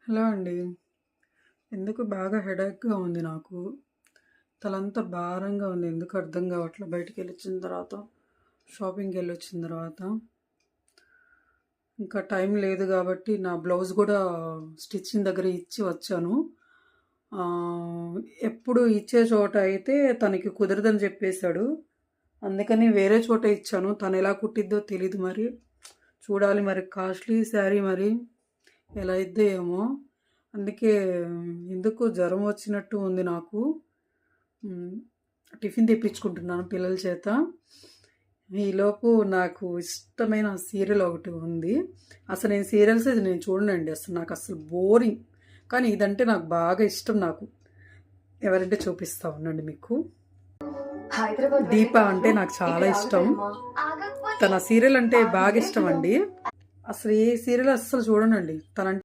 Hello అండి. ఎందుకు బాగా హెడేక్‌గా ఉంది నాకు. తలంతా భారంగా ఉంది. ఎందుకో అర్థం కావట్లే. బయటికెళ్ళొచ్చిన తర్వాత, షాపింగ్‌కెళ్ళొచ్చిన తర్వాత. ఇంకా టైం లేదు కాబట్టి నా బ్లౌజ్ కూడా స్టిచ్చింగ్ దగ్గర ఇచ్చి వచ్చాను. ఆహ్, ఎప్పుడు ఇచ్చే చోట అయితే తనకి కుదరదని చెప్పేసాడు. అందుకని వేరే చోట ఇచ్చాను. తనెలా కుట్టిద్దో తెలీదు మరి. చూడాలి మరి. కాస్ట్లీ శారీ మరి ఎలా అయిద్దో ఏమో! అందుకే ఎందుకో జ్వరం వచ్చినట్టు ఉంది నాకు. హ్మ్. టిఫిన్ తెప్పించుకుంటున్నాను పిల్లల చేత. ఈలోపు నాకు ఇష్టమైన సీరియల్ ఒకటి ఉంది. అసలు నేను సీరియల్స్ నేను చూడనండి. నాకసలు బోరింగ్. కానీ ఇదంటే నాకు బాగా ఇష్టం నాకు. ఎవరంటే చూపిస్తా ఉండండి మీకు. 'దీప' అంటే నాకు చాలా ఇష్టం. తన సీరియల్ అంటే బాగా ఇష్టం అండి. అసలు ఏ సీరియల్ అస్సలు చూడనండి. తనంటే